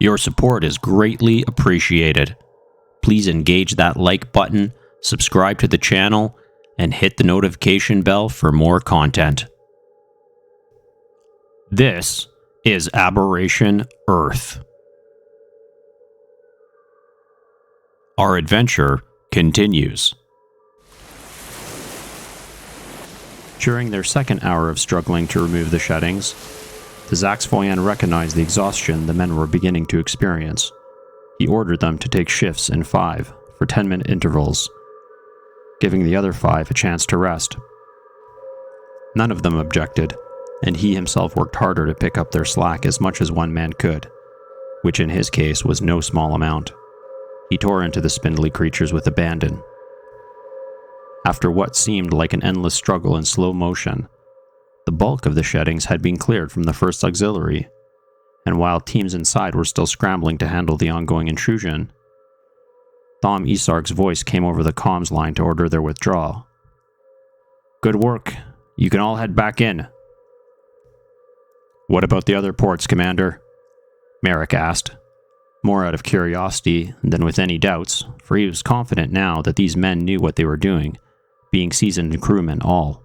Your support is greatly appreciated. Please engage that like button, subscribe to the channel, and hit the notification bell for more content. This is Aberration Earth. Our adventure continues. During their second hour of struggling to remove the sheddings, the Zaxvoyan recognized the exhaustion the men were beginning to experience. He ordered them to take shifts in 5 for 10-minute intervals, giving the other 5 a chance to rest. None of them objected, and he himself worked harder to pick up their slack as much as one man could, which in his case was no small amount. He tore into the spindly creatures with abandon. After what seemed like an endless struggle in slow motion, the bulk of the sheddings had been cleared from the first auxiliary, and while teams inside were still scrambling to handle the ongoing intrusion, Thom Isark's voice came over the comms line to order their withdrawal. "Good work. You can all head back in." "What about the other ports, Commander?" Merrick asked, more out of curiosity than with any doubts, for he was confident now that these men knew what they were doing, being seasoned crewmen all.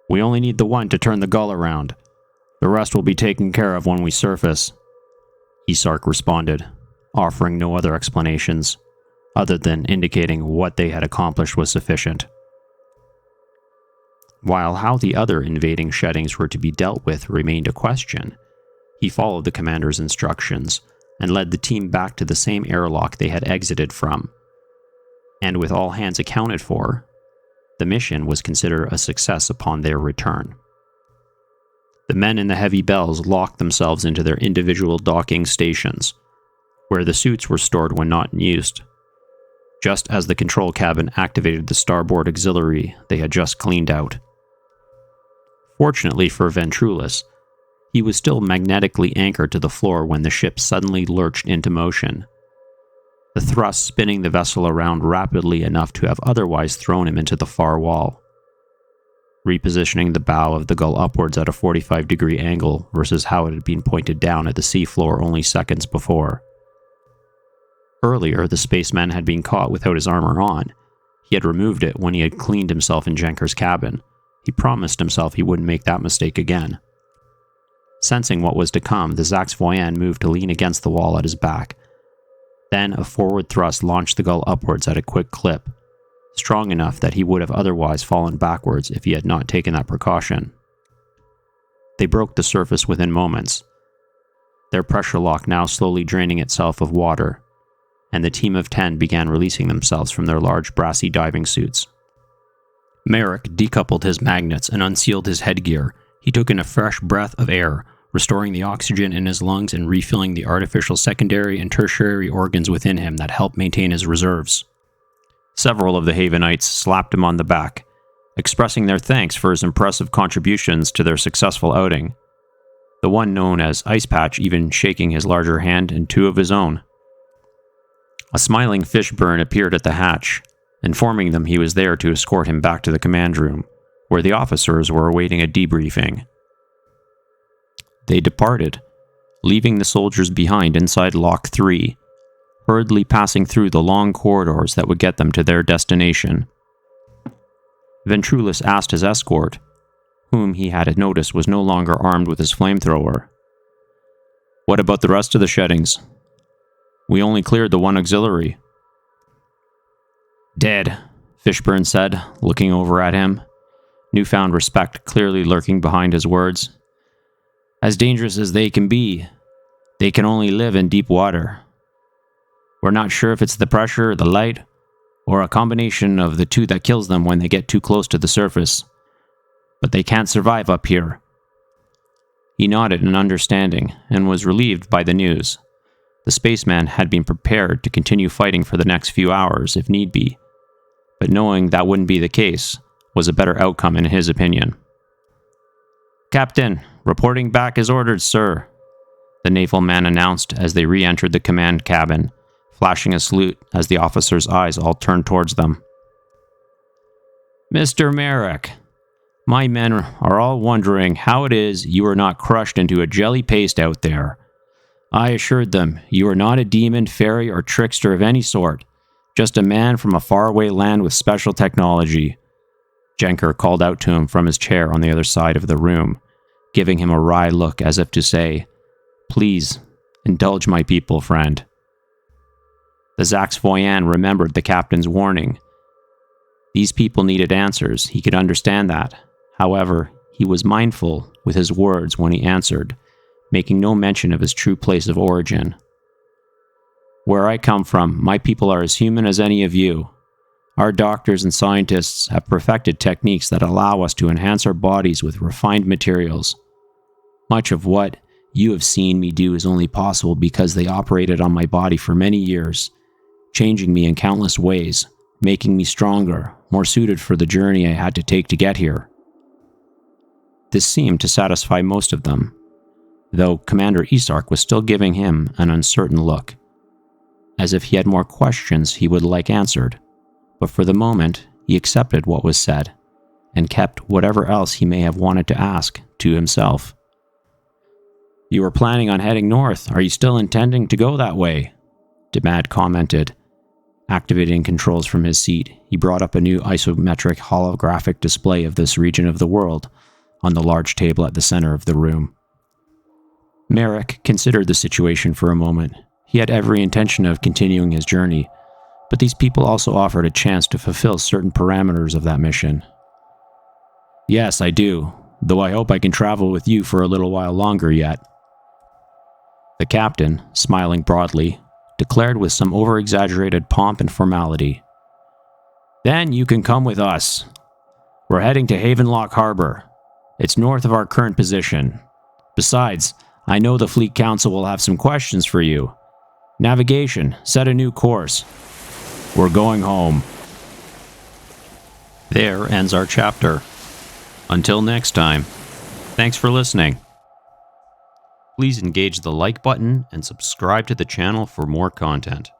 "We only need the one to turn the gull around. The rest will be taken care of when we surface," Isark responded, offering no other explanations, other than indicating what they had accomplished was sufficient. While how the other invading sheddings were to be dealt with remained a question, he followed the commander's instructions and led the team back to the same airlock they had exited from. And with all hands accounted for, the mission was considered a success upon their return. The men in the heavy bells locked themselves into their individual docking stations, where the suits were stored when not used, just as the control cabin activated the starboard auxiliary they had just cleaned out. Fortunately for Ventrulus, he was still magnetically anchored to the floor when the ship suddenly lurched into motion, the thrust spinning the vessel around rapidly enough to have otherwise thrown him into the far wall, repositioning the bow of the gull upwards at a 45-degree angle versus how it had been pointed down at the seafloor only seconds before. Earlier, the spaceman had been caught without his armor on. He had removed it when he had cleaned himself in Jenker's cabin. He promised himself he wouldn't make that mistake again. Sensing what was to come, the Zaxvoyan moved to lean against the wall at his back. Then a forward thrust launched the gull upwards at a quick clip, strong enough that he would have otherwise fallen backwards if he had not taken that precaution. They broke the surface within moments, their pressure lock now slowly draining itself of water, and the team of 10 began releasing themselves from their large brassy diving suits. Merrick decoupled his magnets and unsealed his headgear. He took in a fresh breath of air, restoring the oxygen in his lungs and refilling the artificial secondary and tertiary organs within him that helped maintain his reserves. Several of the Havenites slapped him on the back, expressing their thanks for his impressive contributions to their successful outing, the one known as Ice Patch even shaking his larger hand and 2 of his own. A smiling Fishburne appeared at the hatch, informing them he was there to escort him back to the command room, where the officers were awaiting a debriefing. They departed, leaving the soldiers behind inside Lock 3, hurriedly passing through the long corridors that would get them to their destination. Ventrulus asked his escort, whom he had noticed was no longer armed with his flamethrower, "What about the rest of the sheddings? We only cleared the one auxiliary." "Dead," Fishburne said, looking over at him, newfound respect clearly lurking behind his words. "As dangerous as they can be, they can only live in deep water. We're not sure if it's the pressure, the light, or a combination of the two that kills them when they get too close to the surface. But they can't survive up here." He nodded in understanding and was relieved by the news. The spaceman had been prepared to continue fighting for the next few hours if need be, but knowing that wouldn't be the case was a better outcome in his opinion. "Captain, reporting back as ordered, sir," the naval man announced as they re-entered the command cabin, flashing a salute as the officers' eyes all turned towards them. "Mr. Merrick, my men are all wondering how it is you are not crushed into a jelly paste out there. I assured them, "You are not a demon, fairy, or trickster of any sort. Just a man from a faraway land with special technology." Jenker called out to him from his chair on the other side of the room, giving him a wry look as if to say, "Please, indulge my people, friend." The Zaxvoyan remembered the captain's warning. These people needed answers, he could understand that. However, he was mindful with his words when he answered, making no mention of his true place of origin. "Where I come from, my people are as human as any of you. Our doctors and scientists have perfected techniques that allow us to enhance our bodies with refined materials. Much of what you have seen me do is only possible because they operated on my body for many years, changing me in countless ways, making me stronger, more suited for the journey I had to take to get here." This seemed to satisfy most of them, though Commander Isark was still giving him an uncertain look, as if he had more questions he would like answered. But for the moment, he accepted what was said, and kept whatever else he may have wanted to ask to himself. "You were planning on heading north. Are you still intending to go that way?" Demad commented. Activating controls from his seat, he brought up a new isometric holographic display of this region of the world on the large table at the center of the room. Merrick considered the situation for a moment. He had every intention of continuing his journey, but these people also offered a chance to fulfill certain parameters of that mission. "Yes, I do, though I hope I can travel with you for a little while longer yet." The captain, smiling broadly, declared with some over-exaggerated pomp and formality, "Then you can come with us. We're heading to Havenlock Harbor. It's north of our current position. Besides, I know the Fleet Council will have some questions for you. Navigation, set a new course. We're going home." There ends our chapter. Until next time, thanks for listening. Please engage the like button and subscribe to the channel for more content.